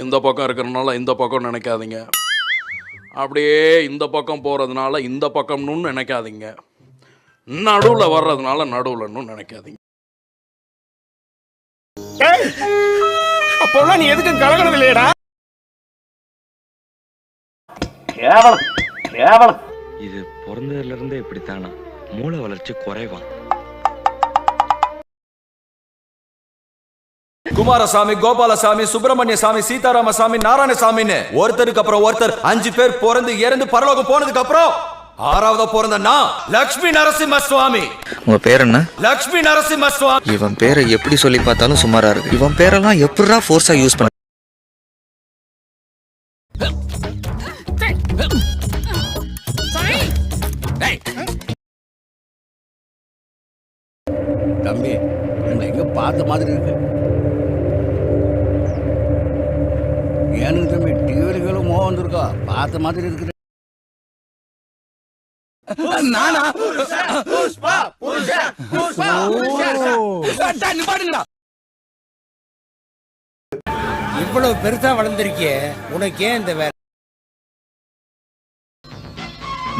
இந்த பக்கம் இருக்கிறனால இந்த பக்கம் நினைக்காதீங்க. அப்படியே இந்த பக்கம் போகிறதுனால இந்த பக்கம்னு நினைக்காதீங்க. நடுவில் வர்றதுனால நடுவில்னு நினைக்காதீங்க. அப்போலாம் நீ எதுக்கு கலகலது இல்லையடா? கேவலம் கேவலம். இது பிறந்ததுல இருந்தே இப்படித்தானா? மூளை வளர்ச்சி குறைவான். குமாரசாமி, கோபாலசாமி, சுப்பிரமணிய சாமி, சீதாராமசாமி, நாராயணசாமின்னு ஒருத்தருக்கு அப்புறம் ஒருத்தர் 5 பேர் பிறந்து இறந்து பரலோகம் போனதுக்கு அப்புறம் 6ஆவதா பிறந்தனா லட்சுமி நரசிம்ம சுவாமி. உங்க பேர் என்ன? லட்சுமி நரசிம்ம சுவாமி. இவன் பேரை எப்படி சொல்லி பார்த்தாலும் சுமாரா இருக்கு. இவன் பேரெல்லாம் எப்படிடா ஃபோர்ஸா யூஸ் பண்ண? தம்பி, எங்க பார்த்த மாதிரி இருக்கு. ஏன்னு தம்பி, டிவிகளும் மோகம் வந்திருக்கா? பார்த்த மாதிரி இருக்கு. இவ்வளவு பெருசா வளர்ந்திருக்கிய, உனக்கு ஏன் இந்த வேலை?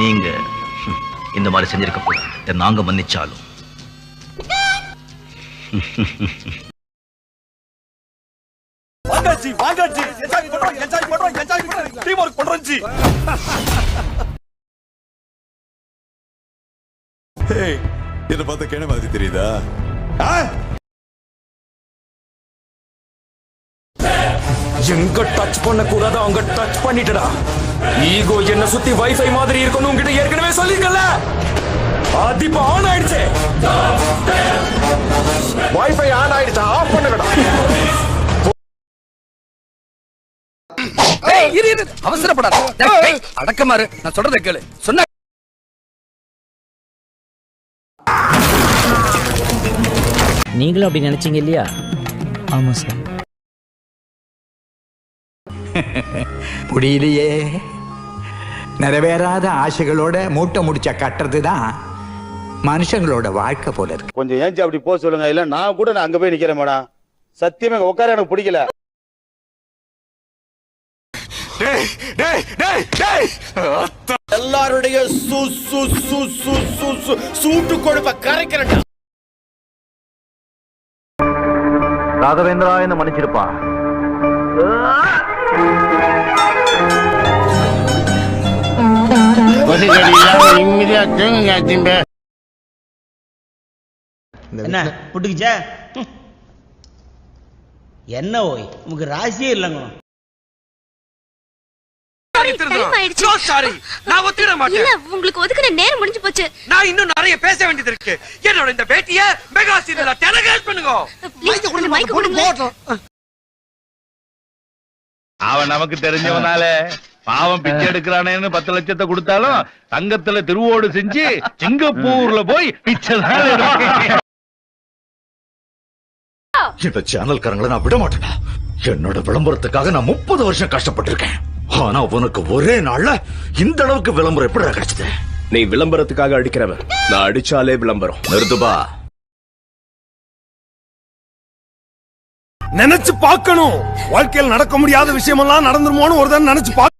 நீங்க இந்த மாதிரி செஞ்சிருக்க கூடாது. நாங்க மன்னிச்சாலும் வாங்கச்சி வாங்கச்சி என்ஜாய் பண்றோம் என்ஜாய் பண்றோம் என்ஜாய் பண்றோம் டீம் வர்க் பண்றோம் ஜி. ஹேய், என்ன பார்த்த கேன மாதிரி தெரியுதா? எங்க டச் பண்ண கூடாது அங்க டச் பண்ணிட்டடா. ஈகோ என்ன சுத்தி வைஃபை மாதிரி இருக்கணும் உங்ககிட்ட ஏற்கனவே சொல்லிருக்கல. அது இப்ப ஆன் ஆயிடுச்சு. வைஃபை ஆன் ஆயிடுச்சா? ஆஃப் பண்ணுடா. அவசரப்படாத, அடக்கமாறு. நான் சொல்றதை கேளு. சொன்ன நீங்களும் அப்படி நினைச்சீங்க இல்லையா? ஆமா சார். முடியலையே. நிறைவேறாத ஆசைகளோட மூட்டை முடிச்ச கட்டுறது தான் மனுஷங்களோட வாழ்க்கை போல இருக்கு. கொஞ்சம் ஏஞ்சி அப்படி போக சொல்லுங்க. இல்ல நான் கூட அங்க போய் நிக்கிறேன் மேடம். சத்தியமா உட்கார எனக்கு பிடிக்கல. எல்லாருடைய சூட்டு கொழுப்ப கரைக்கிறேன். ராகவேந்திரா என்ன மன்னிச்சிருப்பா. என்ன புட்டுக்குச்சா? என்ன ஓய், உங்க ராசியே இல்லைங்க. உங்களுக்கு ஒதுக்குற நேரம் முடிஞ்சு போச்சு. நான் இன்னும் நிறைய பேச வேண்டியது இருக்கு. என்னோட இந்த பேட்டிய மெகா சீரியல்ல டெலிகாஸ்ட் பண்ணுங்க. அவன் நமக்கு தெரிஞ்சவனால பாவம் பிச்சை எடுக்கிறானேன்னு 10 லட்சத்தை கொடுத்தாலும் தங்கத்துல திருவோடு செஞ்சு சிங்கப்பூர்ல போய் பிச்சை தான் எடுப்பான். இந்த சேனல்காரங்களை நான் விட மாட்டேன். என்னோட விளம்பரத்துக்காக நான் 30 வருஷம் கஷ்டப்பட்டிருக்கேன். ஆனா உனக்கு ஒரே நாள்ல இந்த அளவுக்கு விளம்பரம் எப்படி கிடைச்சது? நீ விளம்பரத்துக்காக அடிக்கிறவன். நான் அடிச்சாலே விளம்பரம். நிறுத்துப்பா. நினைச்சு பார்க்கணும். வாழ்க்கையில் நடக்க முடியாத விஷயமெல்லாம் நடந்துருமோன்னு ஒரு தான் நினைச்சு பார்க்க.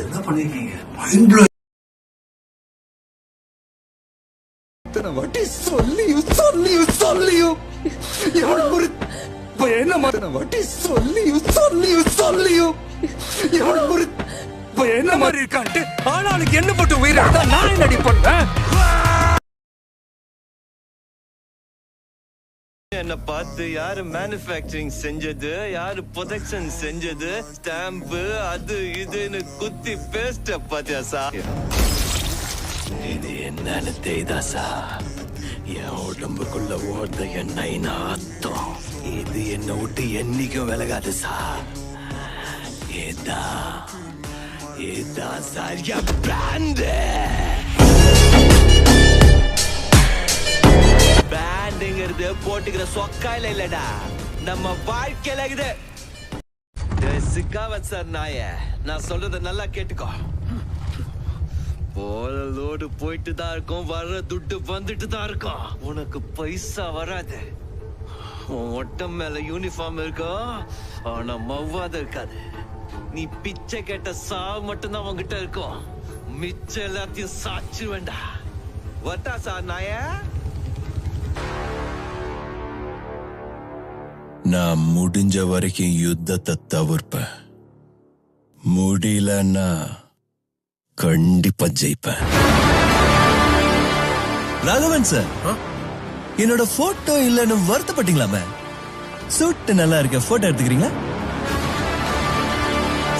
என்ன பண்ணிருக்கீங்க? Mind blow. இத்தனை வாட்டி சொல்லியும் சொல்லியும் சொல்லியும் ஒரு என்ன மாதிரி வாட்டி சொல்லியும் சொல்லியும் சொல்லியும் ஒரு என்ன மாதிரி இருக்கான்ட்டு ஆளாளுக்கு என்ன போட்டு உயிரை நான் என்னடி பண்ணேன்? என்ன பார்த்து யாரு மேனுஃபேக்சரிங் செஞ்சது, யாரு ப்ரொடக்ஷன் செஞ்சது, ஸ்டாம்ப் அது இதுன்னு குத்தி பேஸ்ட பாத்தியா சார்? இது என்னன்னு தெரியுதா சார்? என் உடம்புக்குள்ள ஓடுற எண்ணெய் நாத்தம். இது என்ன விட்டு என்னைக்கும் விலகாது சார். இதுதான் சரியா பிராண்ட். பிராண்டுங்கிறது போட்டுக்கிற சொக்காயில இல்லடா, நம்ம வாழ்க்கையில இருக்குது. சிக்காவத் சார் நாய, நான் சொல்றத நல்லா கேட்டுக்கோ. போற லோடு போயிட்டு தான் இருக்கும், வர்ற துட்டு வந்துட்டு தான் இருக்கும். உனக்கு பைசா வராது. உன் ஒட்டம் மேல யூனிஃபார்ம் இருக்கும், ஆனா மவ்வாத இருக்காது. நீ பிச்சை கேட்ட சாவு மட்டும்தான் உன்கிட்ட இருக்கும். மிச்சம் எல்லாத்தையும் சாச்சு வேண்டா. வட்டா சார் நாய. நான் முடிஞ்ச வரைக்கும் யுத்தத்தை தவிர்ப்பேன். முடியலன்னா கண்டிப்பா ஜெயிப்பேன். ராகவன் சார், என்னோட போட்டோ இல்லன்னு வருத்தப்பட்டீங்களாமே? சூட்டு நல்லா இருக்க, போட்டோ எடுத்துக்கிறீங்களா?